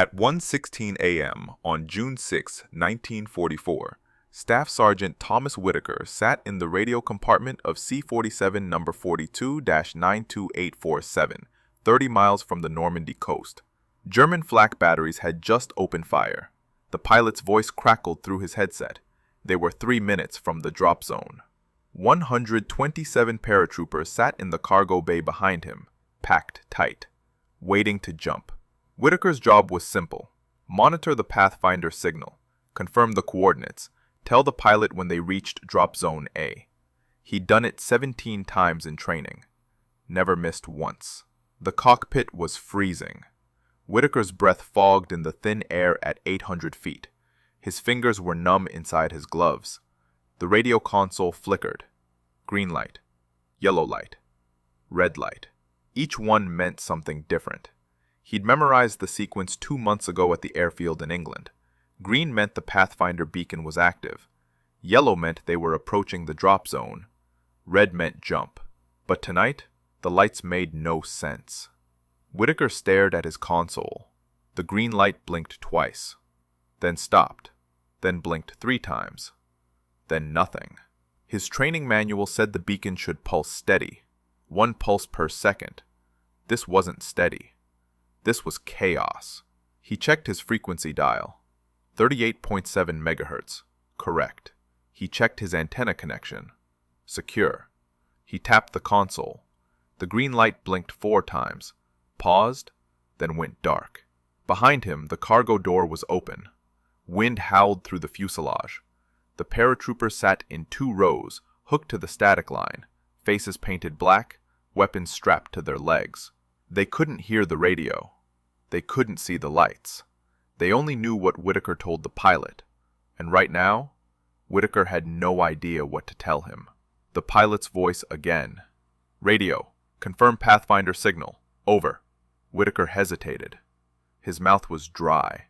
At 1:16 a.m. on June 6, 1944, Staff Sergeant Thomas Whitaker sat in the radio compartment of C-47 number 42-92847, 30 miles from the Normandy coast. German flak batteries had just opened fire. The pilot's voice crackled through his headset. They were 3 minutes from the drop zone. 127 paratroopers sat in the cargo bay behind him, packed tight, waiting to jump. Whitaker's job was simple. Monitor the pathfinder signal, confirm the coordinates, tell the pilot when they reached drop zone A. He'd done it 17 times in training. Never missed once. The cockpit was freezing. Whitaker's breath fogged in the thin air at 800 feet. His fingers were numb inside his gloves. The radio console flickered. Green light, yellow light, red light. Each one meant something different. He'd memorized the sequence 2 months ago at the airfield in England. Green meant the Pathfinder beacon was active. Yellow meant they were approaching the drop zone. Red meant jump. But tonight, the lights made no sense. Whitaker stared at his console. The green light blinked twice, then stopped, then blinked 3 times, then nothing. His training manual said the beacon should pulse steady, 1 pulse per second. This wasn't steady. This was chaos. He checked his frequency dial. 38.7 megahertz. Correct. He checked his antenna connection. Secure. He tapped the console. The green light blinked 4 times, paused, then went dark. Behind him, the cargo door was open. Wind howled through the fuselage. The paratroopers sat in 2 rows, hooked to the static line, faces painted black, weapons strapped to their legs. They couldn't hear the radio. They couldn't see the lights. They only knew what Whitaker told the pilot. And right now, Whitaker had no idea what to tell him. The pilot's voice again. Radio, confirm Pathfinder signal. Over. Whitaker hesitated. His mouth was dry.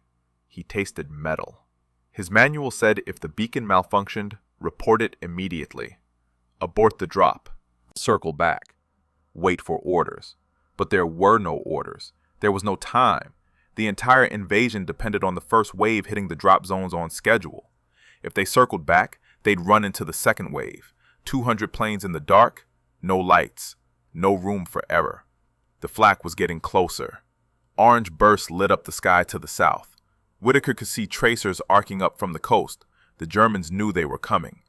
He tasted metal. His manual said if the beacon malfunctioned, report it immediately. Abort the drop. Circle back. Wait for orders. But there were no orders. There was no time. The entire invasion depended on the first wave hitting the drop zones on schedule. If they circled back, they'd run into the second wave. 200 planes in the dark, no lights, no room for error. The flak was getting closer. Orange bursts lit up the sky to the south. Whitaker could see tracers arcing up from the coast. The Germans knew they were coming.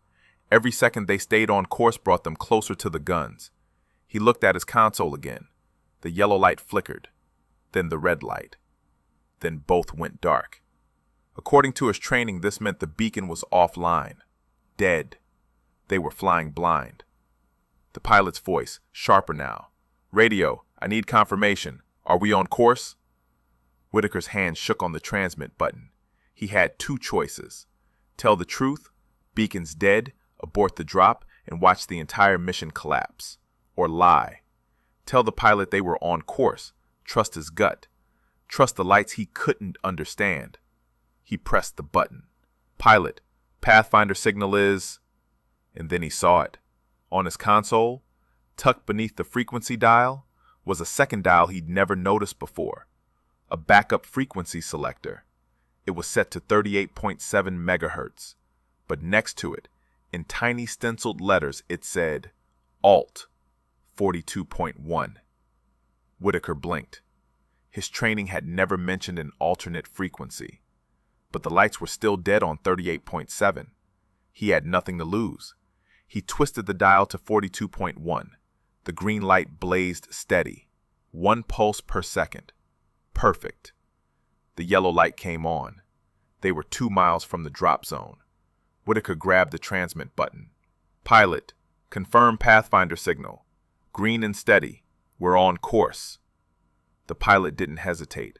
Every second they stayed on course brought them closer to the guns. He looked at his console again. The yellow light flickered, then the red light. Then both went dark. According to his training, this meant the beacon was offline, dead. They were flying blind. The pilot's voice, sharper now. Radio, I need confirmation. Are we on course? Whitaker's hand shook on the transmit button. He had 2 choices. Tell the truth, beacon's dead, abort the drop, and watch the entire mission collapse. Or lie. Tell the pilot they were on course. Trust his gut. Trust the lights he couldn't understand. He pressed the button. Pilot, Pathfinder signal is... And then he saw it. On his console, tucked beneath the frequency dial, was a second dial he'd never noticed before. A backup frequency selector. It was set to 38.7 megahertz. But next to it, in tiny stenciled letters, it said, Alt 42.1. Whitaker blinked. His training had never mentioned an alternate frequency. But the lights were still dead on 38.7. He had nothing to lose. He twisted the dial to 42.1. The green light blazed steady. 1 pulse per second. Perfect. The yellow light came on. They were 2 miles from the drop zone. Whitaker grabbed the transmit button. Pilot, confirm Pathfinder signal. Green and steady. We're on course. The pilot didn't hesitate.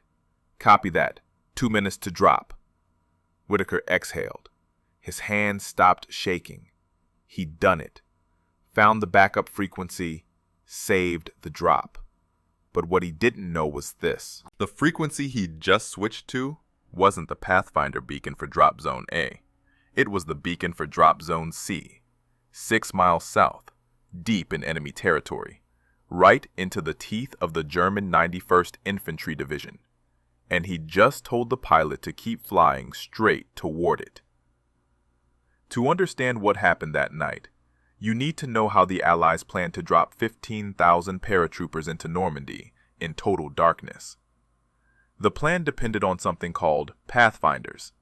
Copy that. 2 minutes to drop. Whitaker exhaled. His hands stopped shaking. He'd done it. Found the backup frequency. Saved the drop. But what he didn't know was this. The frequency he'd just switched to wasn't the Pathfinder beacon for Drop Zone A. It was the beacon for Drop Zone C, 6 miles south, deep in enemy territory, right into the teeth of the German 91st Infantry Division. and he just told the pilot to keep flying straight toward it. To understand what happened that night, you need to know how the Allies planned to drop 15,000 paratroopers into Normandy in total darkness. The plan depended on something called pathfinders.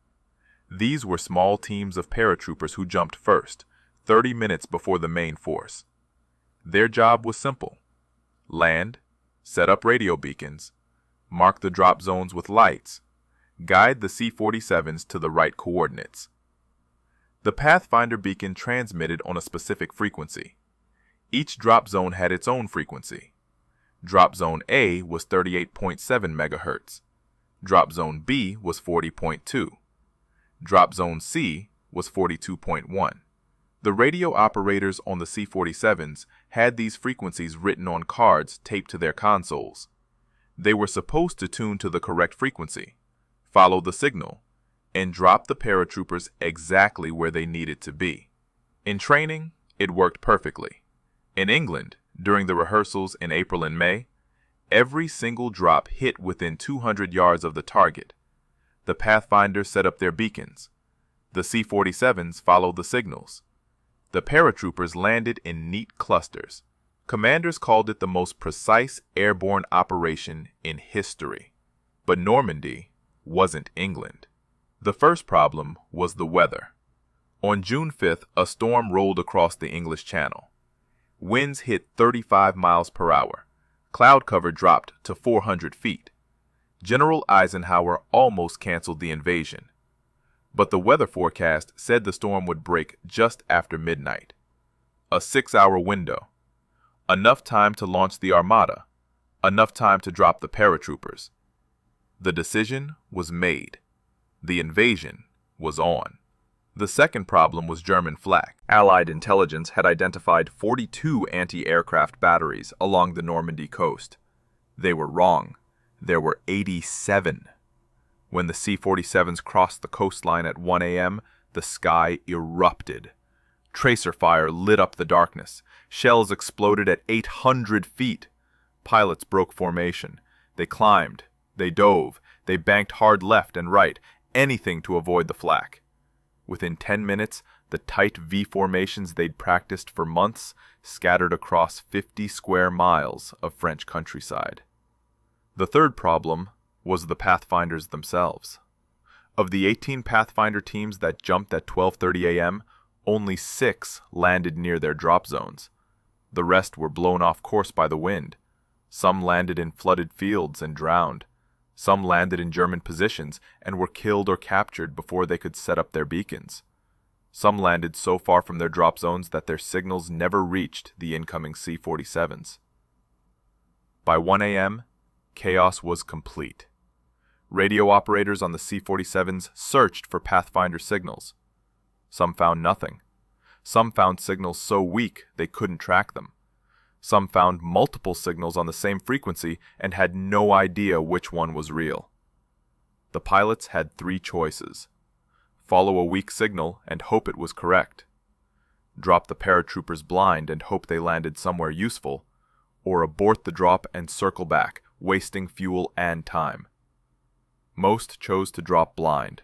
These were small teams of paratroopers who jumped first, 30 minutes before the main force. Their job was simple: land, set up radio beacons, mark the drop zones with lights, guide the C-47s to the right coordinates. The Pathfinder beacon transmitted on a specific frequency. Each drop zone had its own frequency. Drop zone A was 38.7 MHz. Drop zone B was 40.2. Drop zone C was 42.1. The radio operators on the C-47s had these frequencies written on cards taped to their consoles. They were supposed to tune to the correct frequency, follow the signal, and drop the paratroopers exactly where they needed to be. In training, it worked perfectly. In England, during the rehearsals in April and May, every single drop hit within 200 yards of the target. The Pathfinders set up their beacons. The C-47s followed the signals. The paratroopers landed in neat clusters. Commanders called it the most precise airborne operation in history. But Normandy wasn't England. The first problem was the weather. On June 5th, a storm rolled across the English Channel. Winds hit 35 miles per hour. Cloud cover dropped to 400 feet. General Eisenhower almost canceled the invasion. But the weather forecast said the storm would break just after midnight. A 6-hour window. Enough time to launch the Armada. Enough time to drop the paratroopers. The decision was made. The invasion was on. The second problem was German flak. Allied intelligence had identified 42 anti-aircraft batteries along the Normandy coast. They were wrong. There were 87. When the C-47s crossed the coastline at 1 a.m., the sky erupted. Tracer fire lit up the darkness. Shells exploded at 800 feet. Pilots broke formation. They climbed. They dove. They banked hard left and right, anything to avoid the flak. Within 10 minutes, the tight V formations they'd practiced for months scattered across 50 square miles of French countryside. The third problem was the Pathfinders themselves. Of the 18 Pathfinder teams that jumped at 12:30 a.m., only 6 landed near their drop zones. The rest were blown off course by the wind. Some landed in flooded fields and drowned. Some landed in German positions and were killed or captured before they could set up their beacons. Some landed so far from their drop zones that their signals never reached the incoming C-47s. By 1 a.m., chaos was complete. Radio operators on the C-47s searched for Pathfinder signals. Some found nothing. Some found signals so weak they couldn't track them. Some found multiple signals on the same frequency and had no idea which one was real. The pilots had 3 choices: follow a weak signal and hope it was correct, drop the paratroopers blind and hope they landed somewhere useful, or abort the drop and circle back, wasting fuel and time. Most chose to drop blind.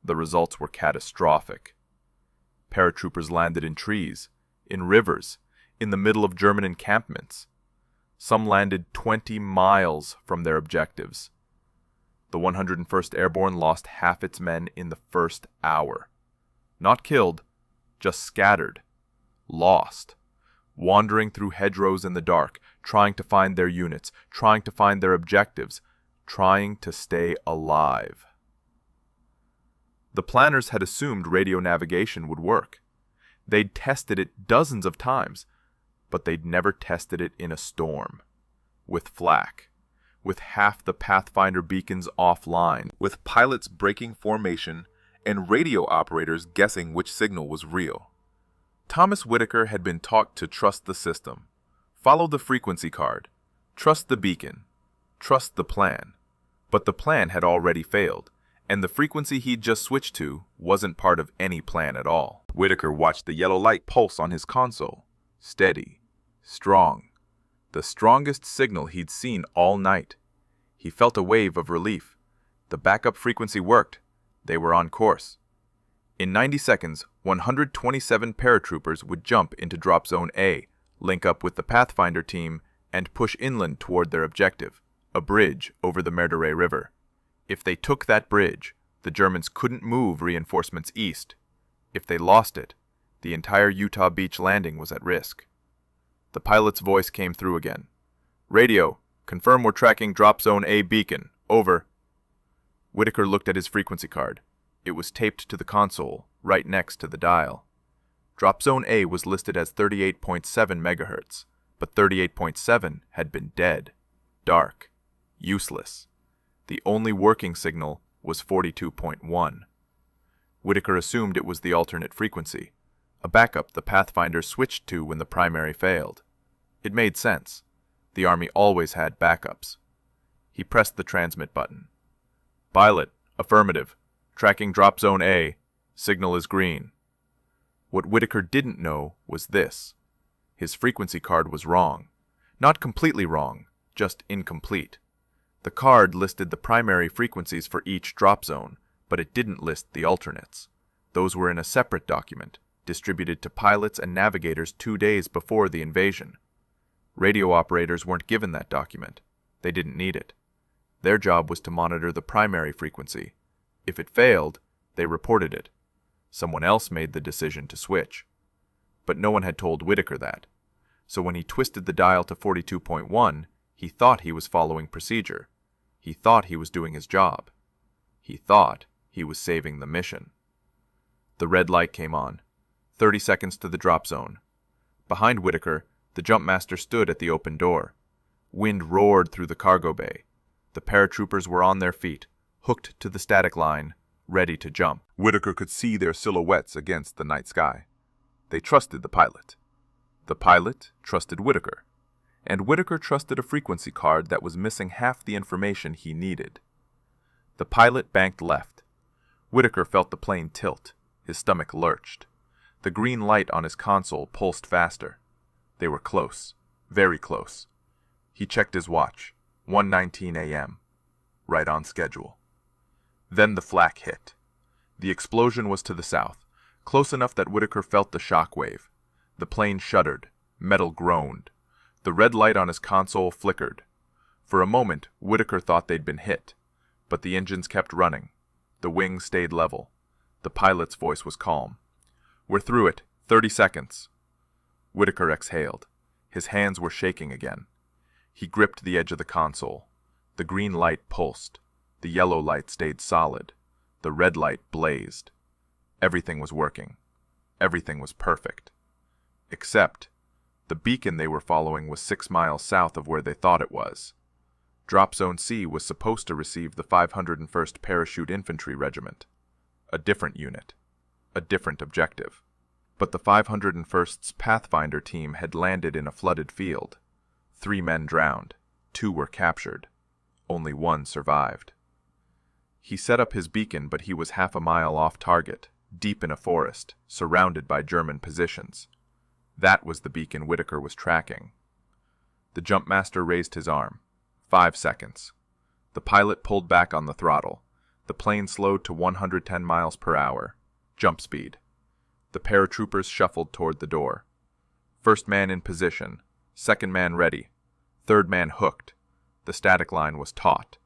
The results were catastrophic. Paratroopers landed in trees, in rivers, in the middle of German encampments. Some landed 20 miles from their objectives. The 101st Airborne lost half its men in the first hour. Not killed, just scattered, lost, wandering through hedgerows in the dark, trying to find their units, trying to find their objectives, trying to stay alive. The planners had assumed radio navigation would work. They'd tested it dozens of times, but they'd never tested it in a storm. With flak, with half the Pathfinder beacons offline, with pilots breaking formation, and radio operators guessing which signal was real. Thomas Whitaker had been taught to trust the system, follow the frequency card, trust the beacon, trust the plan. But the plan had already failed, and the frequency he'd just switched to wasn't part of any plan at all. Whitaker watched the yellow light pulse on his console. Steady, strong, the strongest signal he'd seen all night. He felt a wave of relief. The backup frequency worked. They were on course. In 90 seconds, 127 paratroopers would jump into Drop Zone A, link up with the Pathfinder team, and push inland toward their objective, a bridge over the Merdere River. If they took that bridge, the Germans couldn't move reinforcements east. If they lost it, the entire Utah Beach landing was at risk. The pilot's voice came through again. "Radio, confirm we're tracking Drop Zone A beacon. Over." Whitaker looked at his frequency card. It was taped to the console, right next to the dial. Drop Zone A was listed as 38.7 megahertz, but 38.7 had been dead, dark, useless. The only working signal was 42.1. Whitaker assumed it was the alternate frequency, a backup the Pathfinder switched to when the primary failed. It made sense. The Army always had backups. He pressed the transmit button. "Pilot, affirmative. Tracking Drop Zone A. Signal is green." What Whitaker didn't know was this. His frequency card was wrong. Not completely wrong, just incomplete. The card listed the primary frequencies for each drop zone, but it didn't list the alternates. Those were in a separate document, distributed to pilots and navigators 2 days before the invasion. Radio operators weren't given that document. They didn't need it. Their job was to monitor the primary frequency. If it failed, they reported it. Someone else made the decision to switch. But no one had told Whitaker that. So when he twisted the dial to 42.1, he thought he was following procedure. He thought he was doing his job. He thought he was saving the mission. The red light came on. 30 seconds to the drop zone. Behind Whitaker, the jumpmaster stood at the open door. Wind roared through the cargo bay. The paratroopers were on their feet, hooked to the static line, ready to jump. Whitaker could see their silhouettes against the night sky. They trusted the pilot. The pilot trusted Whitaker. And Whitaker trusted a frequency card that was missing half the information he needed. The pilot banked left. Whitaker felt the plane tilt. His stomach lurched. The green light on his console pulsed faster. They were close. Very close. He checked his watch. 1:19 a.m. Right on schedule. Then the flak hit. The explosion was to the south, close enough that Whitaker felt the shock wave. The plane shuddered. Metal groaned. The red light on his console flickered. For a moment, Whitaker thought they'd been hit. But the engines kept running. The wings stayed level. The pilot's voice was calm. "We're through it. 30 seconds. Whitaker exhaled. His hands were shaking again. He gripped the edge of the console. The green light pulsed. The yellow light stayed solid. The red light blazed. Everything was working. Everything was perfect. Except the beacon they were following was 6 miles south of where they thought it was. Drop Zone C was supposed to receive the 501st Parachute Infantry Regiment. A different unit. A different objective. But the 501st's Pathfinder team had landed in a flooded field. 3 men drowned. 2 were captured. Only 1 survived. He set up his beacon, but he was half a mile off target, deep in a forest, surrounded by German positions. That was the beacon Whitaker was tracking. The jumpmaster raised his arm. 5 seconds. The pilot pulled back on the throttle. The plane slowed to 110 miles per hour. Jump speed. The paratroopers shuffled toward the door. First man in position. Second man ready. Third man hooked. The static line was taut.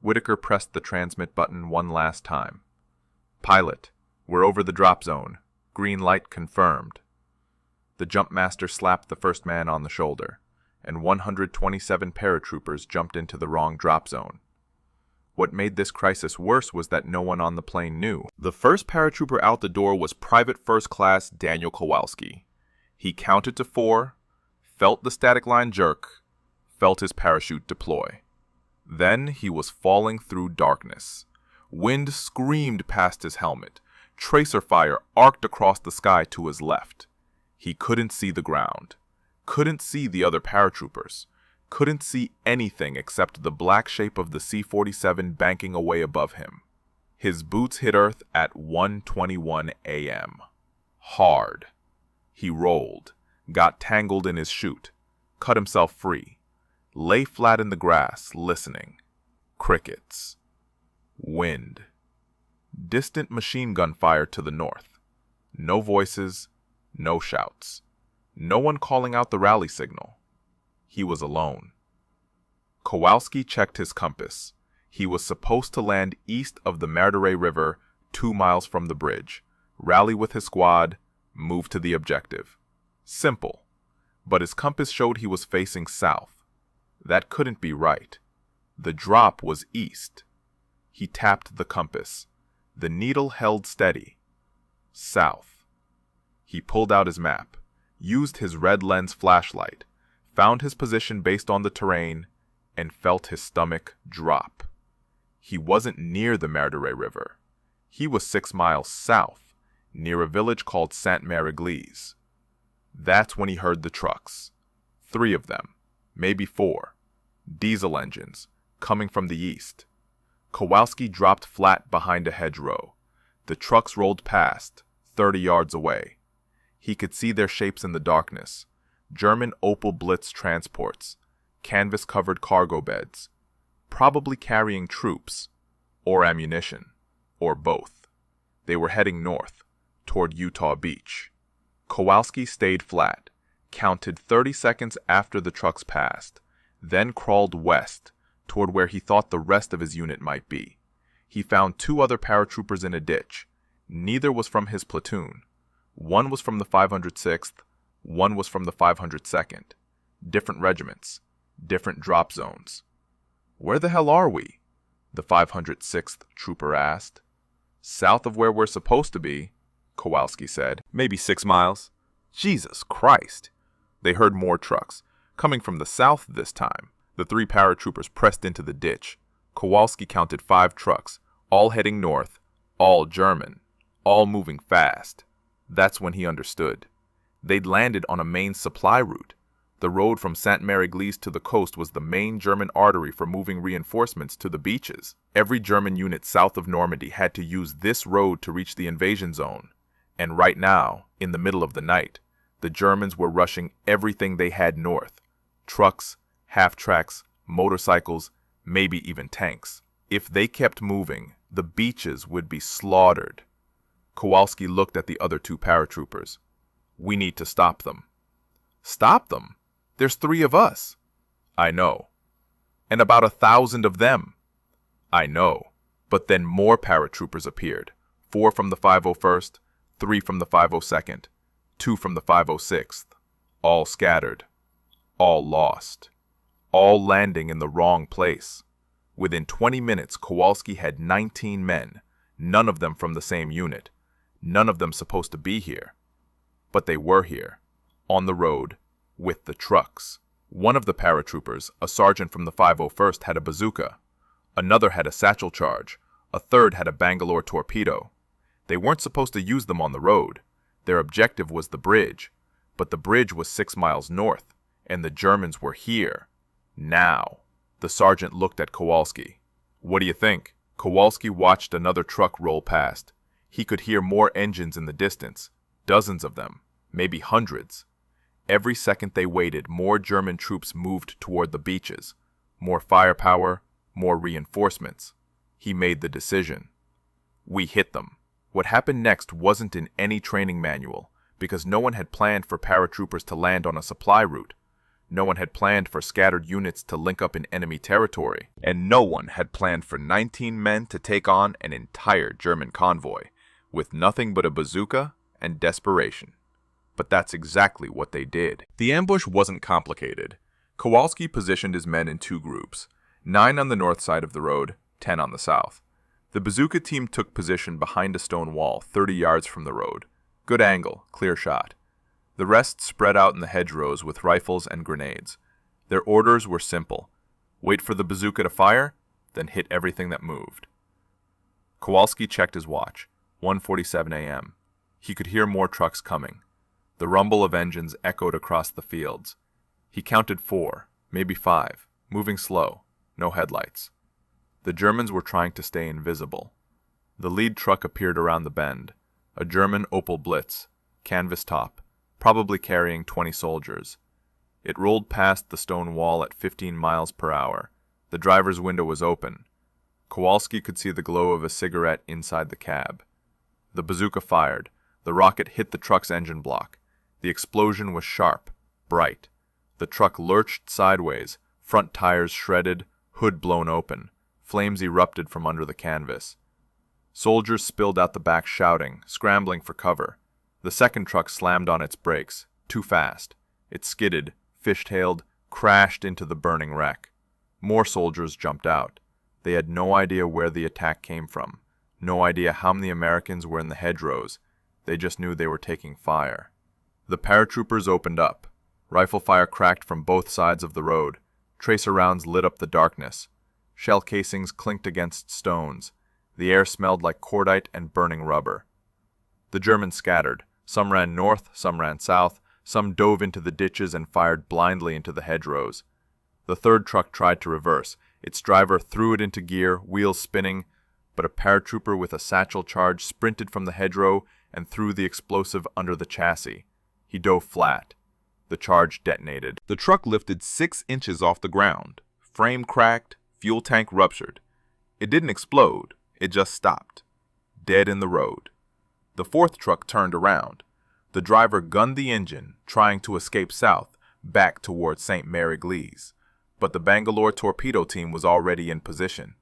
Whitaker pressed the transmit button one last time. "Pilot, we're over the drop zone. Green light confirmed." The jumpmaster slapped the first man on the shoulder, and 127 paratroopers jumped into the wrong drop zone. What made this crisis worse was that no one on the plane knew. The first paratrooper out the door was Private First Class Daniel Kowalski. He counted to 4, felt the static line jerk, felt his parachute deploy. Then he was falling through darkness. Wind screamed past his helmet. Tracer fire arced across the sky to his left. He couldn't see the ground. Couldn't see the other paratroopers. Couldn't see anything except the black shape of the C-47 banking away above him. His boots hit earth at 1:21 a.m. Hard. He rolled, got tangled in his chute, cut himself free, Lay flat in the grass, listening. Crickets. Wind. Distant machine gun fire to the north. No voices, no shouts. No one calling out the rally signal. He was alone. Kowalski checked his compass. He was supposed to land east of the Merdere River, 2 miles from the bridge, rally with his squad, move to the objective. Simple. But his compass showed he was facing south. That couldn't be right. The drop was east. He tapped the compass. The needle held steady. South. He pulled out his map, used his red lens flashlight, found his position based on the terrain, and felt his stomach drop. He wasn't near the Merdere River. He was 6 miles south, near a village called Sainte-Mère-Église. That's when he heard the trucks. 3 of them, maybe 4. Diesel engines, coming from the east. Kowalski dropped flat behind a hedgerow. The trucks rolled past, 30 yards away. He could see their shapes in the darkness. German Opel Blitz transports, canvas-covered cargo beds, probably carrying troops, or ammunition, or both. They were heading north, toward Utah Beach. Kowalski stayed flat, counted 30 seconds after the trucks passed, then crawled west, toward where he thought the rest of his unit might be. He found 2 other paratroopers in a ditch. Neither was from his platoon. One was from the 506th, one was from the 502nd. Different regiments, different drop zones. "Where the hell are we?" the 506th trooper asked. "South of where we're supposed to be," Kowalski said. "Maybe 6 miles." Jesus Christ! They heard more trucks, coming from the south this time. The 3 paratroopers pressed into the ditch. Kowalski counted 5 trucks, all heading north, all German, all moving fast. That's when he understood. They'd landed on a main supply route. The road from Sainte-Mère-Église to the coast was the main German artery for moving reinforcements to the beaches. Every German unit south of Normandy had to use this road to reach the invasion zone. And right now, in the middle of the night, the Germans were rushing everything they had north. Trucks, half-tracks, motorcycles, maybe even tanks. If they kept moving, the beaches would be slaughtered. Kowalski looked at the other 2 paratroopers. "We need to stop them." "Stop them? There's 3 of us." "I know. And about 1,000 of them." "I know." But then more paratroopers appeared. 4 from the 501st, 3 from the 502nd, 2 from the 506th. All scattered. All lost. All landing in the wrong place. Within 20 minutes, Kowalski had 19 men, none of them from the same unit. None of them supposed to be here. But they were here, on the road, with the trucks. One of the paratroopers, a sergeant from the 501st, had a bazooka. Another had a satchel charge. A third had a Bangalore torpedo. They weren't supposed to use them on the road. Their objective was the bridge. But the bridge was 6 miles north, and the Germans were here. Now. The sergeant looked at Kowalski. "What do you think?" Kowalski watched another truck roll past. He could hear more engines in the distance, dozens of them, maybe hundreds. Every second they waited, more German troops moved toward the beaches. More firepower, more reinforcements. He made the decision. We hit them. What happened next wasn't in any training manual, because no one had planned for paratroopers to land on a supply route. No one had planned for scattered units to link up in enemy territory. And no one had planned for 19 men to take on an entire German convoy, with nothing but a bazooka and desperation. But that's exactly what they did. The ambush wasn't complicated. Kowalski positioned his men in 2 groups, 9 on the north side of the road, 10 on the south. The bazooka team took position behind a stone wall 30 yards from the road. Good angle, clear shot. The rest spread out in the hedgerows with rifles and grenades. Their orders were simple. Wait for the bazooka to fire, then hit everything that moved. Kowalski checked his watch. 1:47 a.m. He could hear more trucks coming. The rumble of engines echoed across the fields. He counted 4, maybe 5, moving slow, no headlights. The Germans were trying to stay invisible. The lead truck appeared around the bend, a German Opel Blitz, canvas top, probably carrying 20 soldiers. It rolled past the stone wall at 15 miles per hour. The driver's window was open. Kowalski could see the glow of a cigarette inside the cab. The bazooka fired. The rocket hit the truck's engine block. The explosion was sharp, bright. The truck lurched sideways, front tires shredded, hood blown open. Flames erupted from under the canvas. Soldiers spilled out the back shouting, scrambling for cover. The second truck slammed on its brakes, too fast. It skidded, fishtailed, crashed into the burning wreck. More soldiers jumped out. They had no idea where the attack came from, no idea how many Americans were in the hedgerows. They just knew they were taking fire. The paratroopers opened up. Rifle fire cracked from both sides of the road. Tracer rounds lit up the darkness. Shell casings clinked against stones. The air smelled like cordite and burning rubber. The Germans scattered. Some ran north, some ran south, some dove into the ditches and fired blindly into the hedgerows. The third truck tried to reverse. Its driver threw it into gear, wheels spinning, but a paratrooper with a satchel charge sprinted from the hedgerow and threw the explosive under the chassis. He dove flat. The charge detonated. The truck lifted 6 inches off the ground. Frame cracked, fuel tank ruptured. It didn't explode, it just stopped. Dead in the road. The fourth truck turned around. The driver gunned the engine, trying to escape south, back toward Sainte-Mère-Église. But the Bangalore torpedo team was already in position.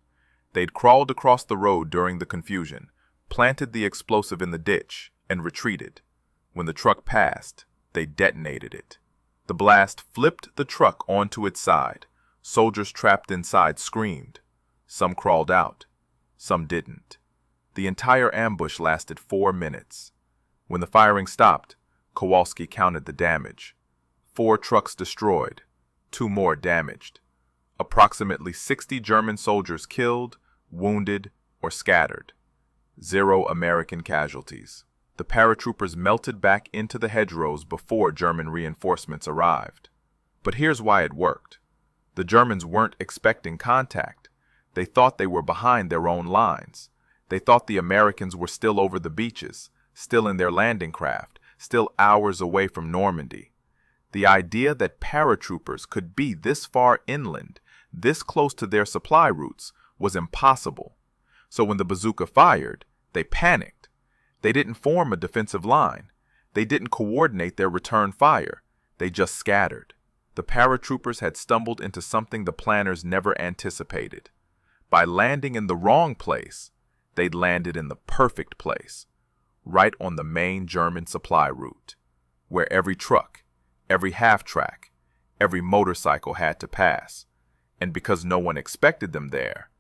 They'd crawled across the road during the confusion, planted the explosive in the ditch, and retreated. When the truck passed, they detonated it. The blast flipped the truck onto its side. Soldiers trapped inside screamed. Some crawled out. Some didn't. The entire ambush lasted 4 minutes. When the firing stopped, Kowalski counted the damage. 4 trucks destroyed, 2 more damaged. Approximately 60 German soldiers killed, wounded, or scattered. 0 American casualties. The paratroopers melted back into the hedgerows before German reinforcements arrived. But here's why it worked. The Germans weren't expecting contact. They thought they were behind their own lines. They thought the Americans were still over the beaches, still in their landing craft, still hours away from Normandy. The idea that paratroopers could be this far inland, this close to their supply routes, was impossible. So when the bazooka fired, they panicked. They didn't form a defensive line. They didn't coordinate their return fire. They just scattered. The paratroopers had stumbled into something the planners never anticipated. By landing in the wrong place, they'd landed in the perfect place, right on the main German supply route, where every truck, every half-track, every motorcycle had to pass. And because no one expected them there,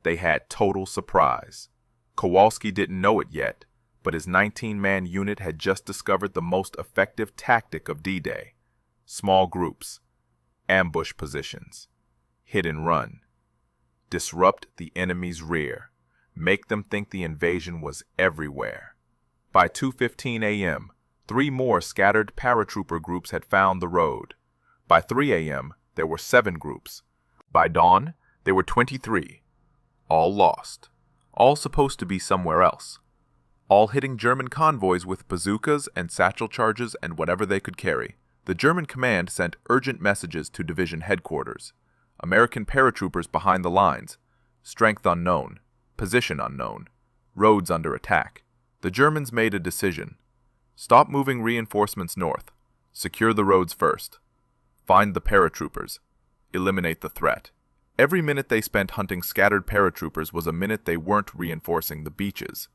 they had total surprise. Kowalski didn't know it yet, but his 19-man unit had just discovered the most effective tactic of D-Day. Small groups, ambush positions, hit and run. Disrupt the enemy's rear. Make them think the invasion was everywhere. By 2:15 a.m., 3 more scattered paratrooper groups had found the road. By 3 a.m., there were 7 groups. By dawn, there were 23. All lost. All supposed to be somewhere else. All hitting German convoys with bazookas and satchel charges and whatever they could carry. The German command sent urgent messages to division headquarters. American paratroopers behind the lines. Strength unknown. Position unknown. Roads under attack. The Germans made a decision. Stop moving reinforcements north. Secure the roads first. Find the paratroopers. Eliminate the threat. Every minute they spent hunting scattered paratroopers was a minute they weren't reinforcing the beaches.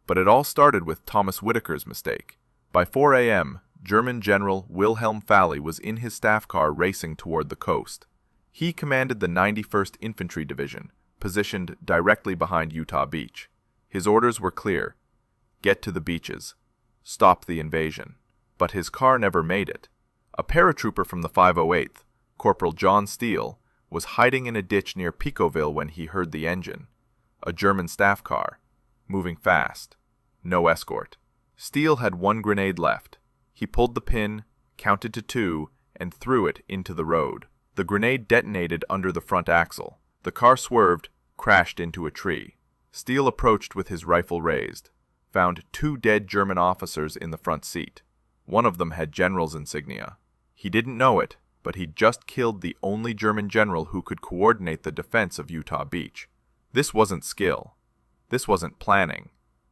But it all started with Thomas Whitaker's mistake. By 4 a.m., German General Wilhelm Falley was in his staff car racing toward the coast. He commanded the 91st Infantry Division, positioned directly behind Utah Beach. His orders were clear. Get to the beaches. Stop the invasion. But his car never made it. A paratrooper from the 508th, Corporal John Steele, was hiding in a ditch near Picoville when he heard the engine. A German staff car. Moving fast. No escort. Steele had 1 grenade left. He pulled the pin, counted to 2, and threw it into the road. The grenade detonated under the front axle. The car swerved, crashed into a tree. Steele approached with his rifle raised. Found 2 dead German officers in the front seat. One of them had general's insignia. He didn't know it, but he'd just killed the only German general who could coordinate the defense of Utah Beach. This wasn't skill. This wasn't planning.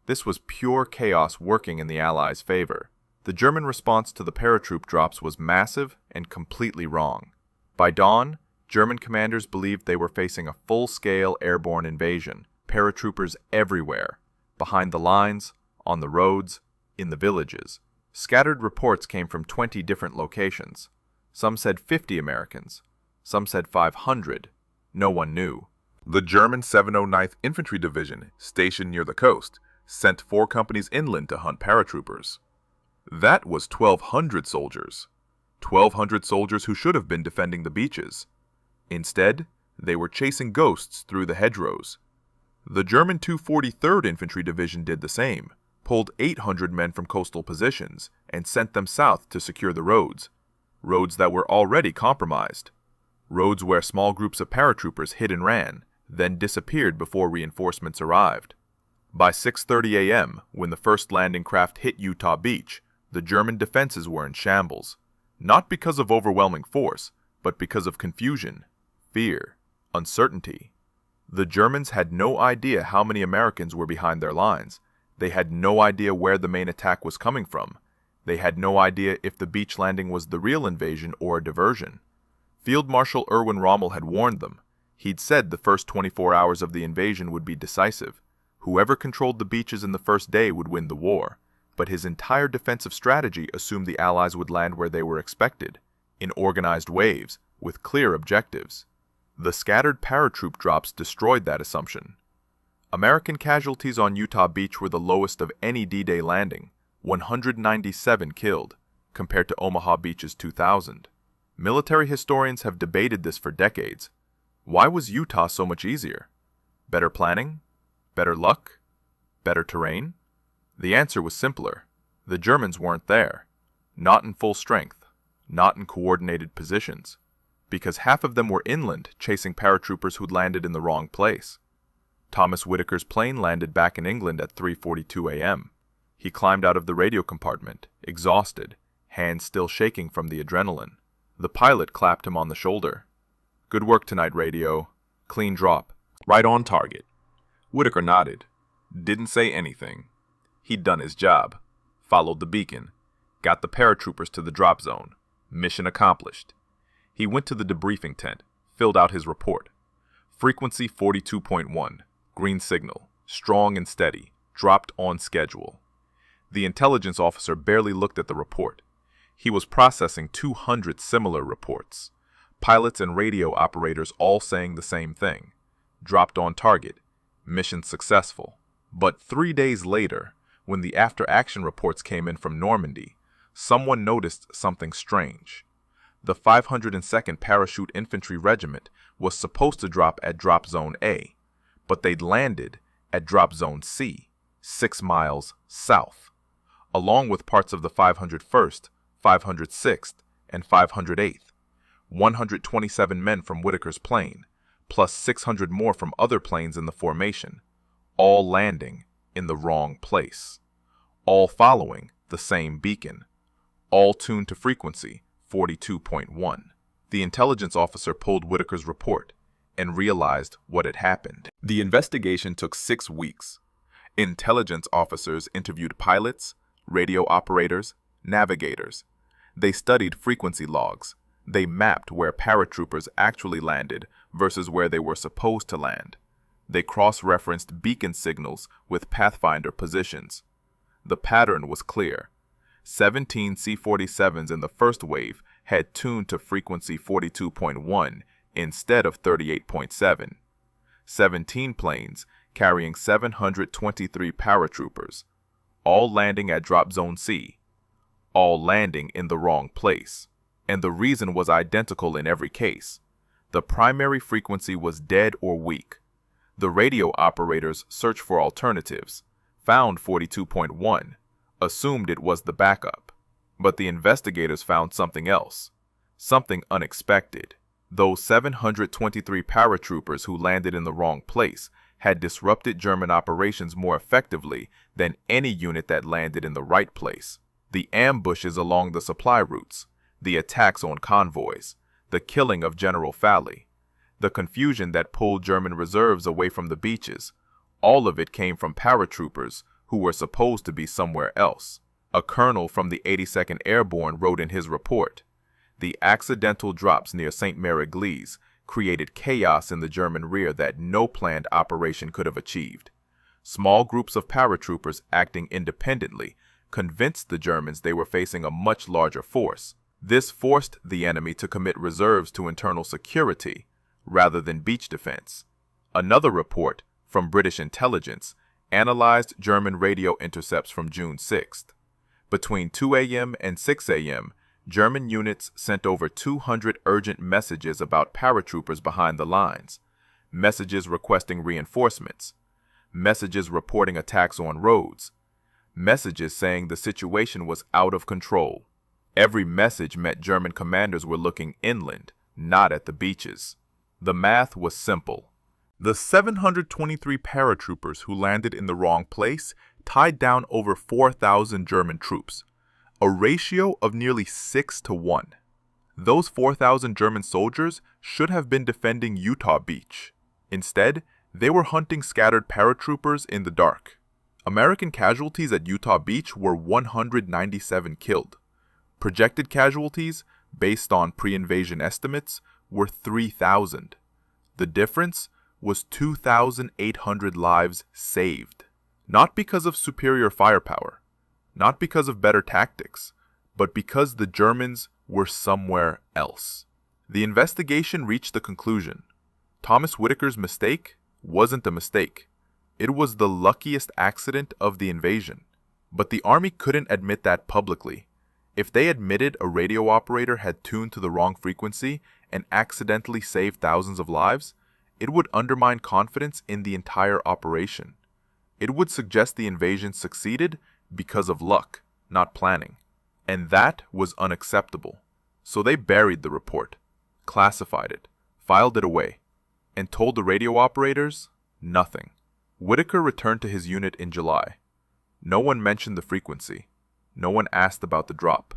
This was pure chaos working in the Allies' favor. The German response to the paratroop drops was massive and completely wrong. By dawn, German commanders believed they were facing a full-scale airborne invasion, paratroopers everywhere, behind the lines, on the roads, in the villages. Scattered reports came from 20 different locations. Some said 50 Americans. Some said 500. No one knew. The German 709th Infantry Division, stationed near the coast, sent 4 companies inland to hunt paratroopers. That was 1,200 soldiers. 1,200 soldiers who should have been defending the beaches. Instead, they were chasing ghosts through the hedgerows. The German 243rd Infantry Division did the same, pulled 800 men from coastal positions, and sent them south to secure the roads. Roads that were already compromised. Roads where small groups of paratroopers hid and ran, then disappeared before reinforcements arrived. By 6:30 a.m., when the first landing craft hit Utah Beach, the German defenses were in shambles. Not because of overwhelming force, but because of confusion, fear, uncertainty. The Germans had no idea how many Americans were behind their lines. They had no idea where the main attack was coming from. They had no idea if the beach landing was the real invasion or a diversion. Field Marshal Erwin Rommel had warned them. He'd said the first 24 hours of the invasion would be decisive. Whoever controlled the beaches in the first day would win the war. But his entire defensive strategy assumed the Allies would land where they were expected, in organized waves, with clear objectives. The scattered paratroop drops destroyed that assumption. American casualties on Utah Beach were the lowest of any D-Day landing, 197 killed, compared to Omaha Beach's 2,000. Military historians have debated this for decades. Why was Utah so much easier? Better planning? Better luck? Better terrain? The answer was simpler. The Germans weren't there. Not in full strength. Not in coordinated positions. Because half of them were inland, chasing paratroopers who'd landed in the wrong place. Thomas Whitaker's plane landed back in England at 3:42 a.m. He climbed out of the radio compartment, exhausted, hands still shaking from the adrenaline. The pilot clapped him on the shoulder. "Good work tonight, radio. Clean drop. Right on target." Whitaker nodded. Didn't say anything. He'd done his job. Followed the beacon. Got the paratroopers to the drop zone. Mission accomplished. He went to the debriefing tent, filled out his report. Frequency 42.1. Green signal. Strong and steady. Dropped on schedule. The intelligence officer barely looked at the report. He was processing 200 similar reports. Pilots and radio operators all saying the same thing. Dropped on target. Mission successful. But 3 days later, when the after-action reports came in from Normandy, someone noticed something strange. The 502nd Parachute Infantry Regiment was supposed to drop at Drop Zone A, but they'd landed at Drop Zone C, 6 miles south, along with parts of the 501st, 506th, and 508th, 127 men from Whitaker's plane, plus 600 more from other planes in the formation, all landing in the wrong place, all following the same beacon, all tuned to frequency 42.1. The intelligence officer pulled Whitaker's report and realized what had happened. The investigation took 6 weeks. Intelligence officers interviewed pilots, radio operators, navigators. They studied frequency logs. They mapped where paratroopers actually landed versus where they were supposed to land. They cross-referenced beacon signals with pathfinder positions. The pattern was clear. 17 C-47s in the first wave had tuned to frequency 42.1 instead of 38.7. 17 planes carrying 723 paratroopers, all landing at Drop Zone C, all landing in the wrong place. And the reason was identical in every case. The primary frequency was dead or weak. The radio operators searched for alternatives, found 42.1, assumed it was the backup. But the investigators found something else, something unexpected. Those 723 paratroopers who landed in the wrong place had disrupted German operations more effectively than any unit that landed in the right place. The ambushes along the supply routes, the attacks on convoys, the killing of General Falley, the confusion that pulled German reserves away from the beaches. All of it came from paratroopers who were supposed to be somewhere else. A colonel from the 82nd Airborne wrote in his report, "The accidental drops near Sainte-Mère-Église created chaos in the German rear that no planned operation could have achieved. Small groups of paratroopers acting independently convinced the Germans they were facing a much larger force. This forced the enemy to commit reserves to internal security rather than beach defense." Another report from British intelligence analyzed German radio intercepts from June 6th. Between 2 a.m. and 6 a.m., German units sent over 200 urgent messages about paratroopers behind the lines, messages requesting reinforcements, messages reporting attacks on roads, messages saying the situation was out of control. Every message meant German commanders were looking inland, not at the beaches. The math was simple. The 723 paratroopers who landed in the wrong place tied down over 4,000 German troops, a ratio of nearly 6 to 1. Those 4,000 German soldiers should have been defending Utah Beach. Instead, they were hunting scattered paratroopers in the dark. American casualties at Utah Beach were 197 killed. Projected casualties, based on pre-invasion estimates, were 3,000. The difference was 2,800 lives saved. Not because of superior firepower, not because of better tactics, but because the Germans were somewhere else. The investigation reached the conclusion: Thomas Whitaker's mistake wasn't a mistake. It was the luckiest accident of the invasion. But the Army couldn't admit that publicly. If they admitted a radio operator had tuned to the wrong frequency and accidentally saved thousands of lives, it would undermine confidence in the entire operation. It would suggest the invasion succeeded because of luck, not planning. And that was unacceptable. So they buried the report, classified it, filed it away, and told the radio operators nothing. Whitaker returned to his unit in July. No one mentioned the frequency. No one asked about the drop.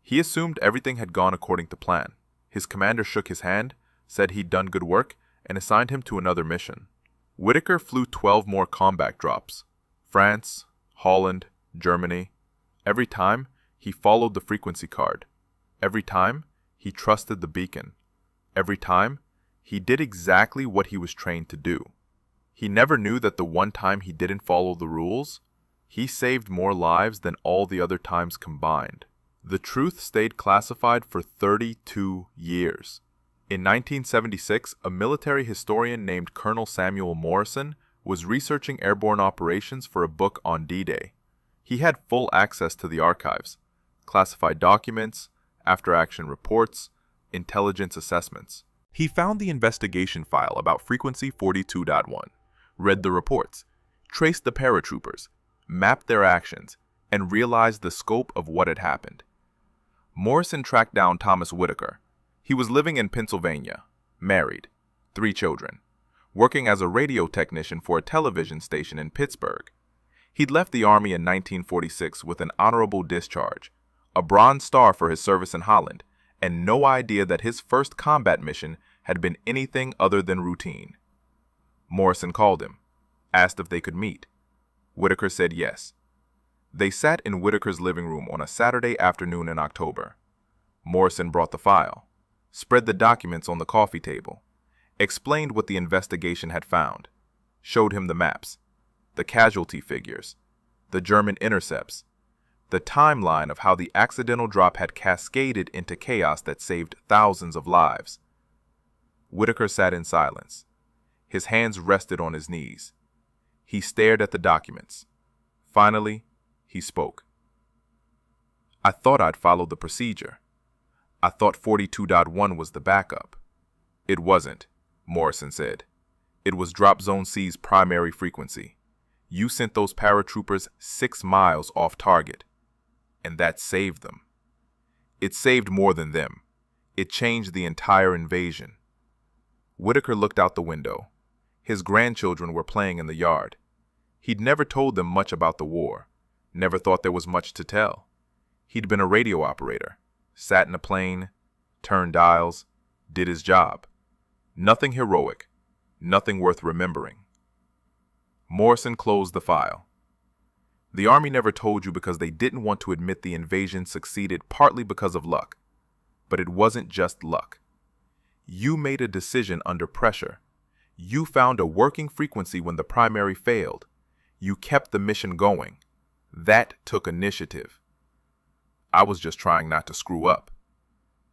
He assumed everything had gone according to plan. His commander shook his hand, said he'd done good work, and assigned him to another mission. Whitaker flew 12 more combat drops. France, Holland, Germany. Every time, he followed the frequency card. Every time, he trusted the beacon. Every time, he did exactly what he was trained to do. He never knew that the one time he didn't follow the rules, he saved more lives than all the other times combined. The truth stayed classified for 32 years. In 1976, a military historian named Colonel Samuel Morrison was researching airborne operations for a book on D-Day. He had full access to the archives, classified documents, after-action reports, intelligence assessments. He found the investigation file about frequency 42.1, read the reports, traced the paratroopers, mapped their actions, and realized the scope of what had happened. Morrison tracked down Thomas Whitaker. He was living in Pennsylvania, married, 3 children, working as a radio technician for a television station in Pittsburgh. He'd left the Army in 1946 with an honorable discharge, a Bronze Star for his service in Holland, and no idea that his first combat mission had been anything other than routine. Morrison called him, asked if they could meet. Whitaker said yes. They sat in Whitaker's living room on a Saturday afternoon in October. Morrison brought the file, spread the documents on the coffee table, explained what the investigation had found, showed him the maps, the casualty figures, the German intercepts, the timeline of how the accidental drop had cascaded into chaos that saved thousands of lives. Whitaker sat in silence. His hands rested on his knees. He stared at the documents. Finally, he spoke. "I thought I'd followed the procedure. I thought 42.1 was the backup." "It wasn't," Morrison said. "It was Drop Zone C's primary frequency. You sent those paratroopers 6 miles off target, and that saved them. It saved more than them. It changed the entire invasion." Whitaker looked out the window. His grandchildren were playing in the yard. He'd never told them much about the war, never thought there was much to tell. He'd been a radio operator, sat in a plane, turned dials, did his job. Nothing heroic, nothing worth remembering. Morrison closed the file. The Army never told you because they didn't want to admit the invasion succeeded partly because of luck. But it wasn't just luck. You made a decision under pressure. You found a working frequency when the primary failed. You kept the mission going. That took initiative. I was just trying not to screw up.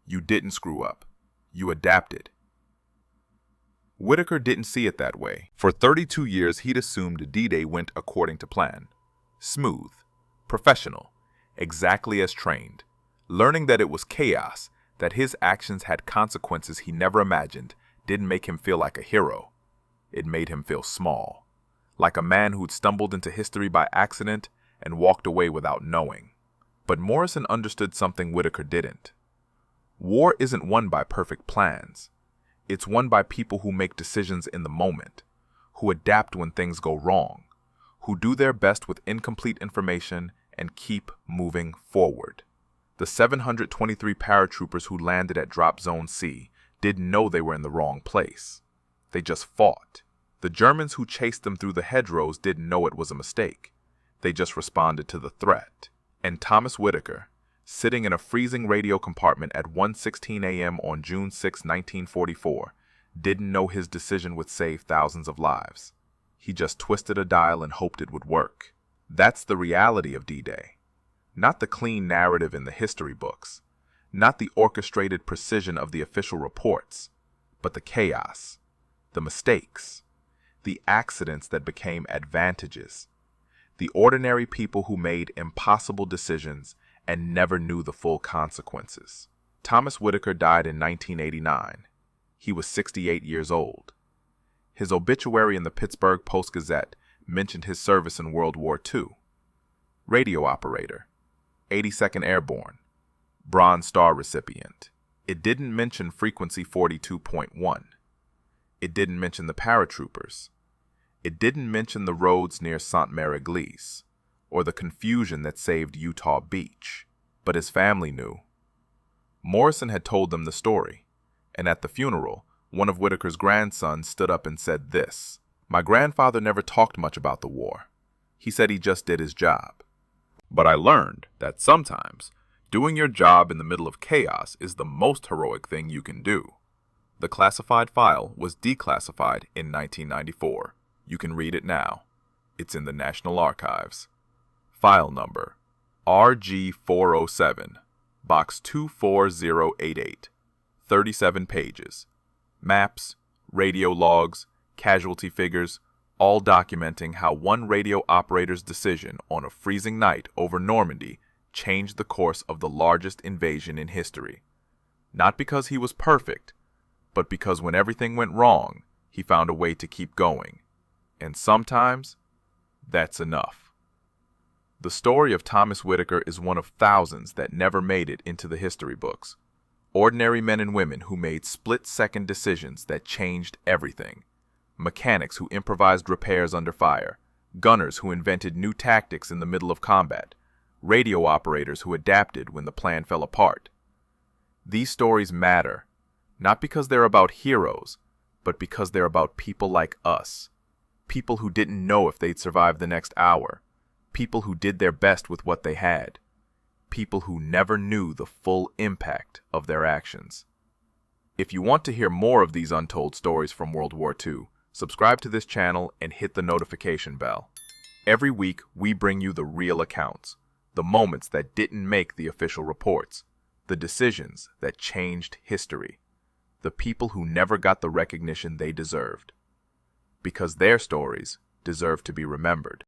You didn't screw up. You adapted. Whitaker didn't see it that way. For 32 years, he'd assumed D-Day went according to plan. Smooth, professional, exactly as trained. Learning that it was chaos, that his actions had consequences he never imagined, didn't make him feel like a hero. It made him feel small, like a man who'd stumbled into history by accident and walked away without knowing. But Morrison understood something Whitaker didn't. War isn't won by perfect plans. It's won by people who make decisions in the moment, who adapt when things go wrong, who do their best with incomplete information and keep moving forward. The 723 paratroopers who landed at Drop Zone C didn't know they were in the wrong place. They just fought. The Germans who chased them through the hedgerows didn't know it was a mistake. They just responded to the threat. And Thomas Whitaker, sitting in a freezing radio compartment at 1:16 a.m. on June 6, 1944, didn't know his decision would save thousands of lives. He just twisted a dial and hoped it would work. That's the reality of D-Day. Not the clean narrative in the history books, not the orchestrated precision of the official reports, but the chaos, the mistakes, the accidents that became advantages, the ordinary people who made impossible decisions and never knew the full consequences. Thomas Whitaker died in 1989. He was 68 years old. His obituary in the Pittsburgh Post-Gazette mentioned his service in World War II. Radio operator, 82nd Airborne, Bronze Star recipient. It didn't mention Frequency 42.1. It didn't mention the Paratroopers. It didn't mention the roads near Sainte-Mère-Église, or the confusion that saved Utah Beach. But his family knew. Morrison had told them the story, and at the funeral, one of Whitaker's grandsons stood up and said this: "My grandfather never talked much about the war. He said he just did his job. But I learned that sometimes doing your job in the middle of chaos is the most heroic thing you can do." The classified file was declassified in 1994. You can read it now. It's in the National Archives. File number RG407, Box 24088, 37 pages. Maps, radio logs, casualty figures, all documenting how one radio operator's decision on a freezing night over Normandy changed the course of the largest invasion in history. Not because he was perfect, but because when everything went wrong, he found a way to keep going. And sometimes, that's enough. The story of Thomas Whitaker is one of thousands that never made it into the history books. Ordinary men and women who made split-second decisions that changed everything. Mechanics who improvised repairs under fire. Gunners who invented new tactics in the middle of combat. Radio operators who adapted when the plan fell apart. These stories matter, not because they're about heroes, but because they're about people like us. People who didn't know if they'd survive the next hour. People who did their best with what they had. People who never knew the full impact of their actions. If you want to hear more of these untold stories from World War II, subscribe to this channel and hit the notification bell. Every week, we bring you the real accounts, the moments that didn't make the official reports, the decisions that changed history, the people who never got the recognition they deserved. Because their stories deserve to be remembered.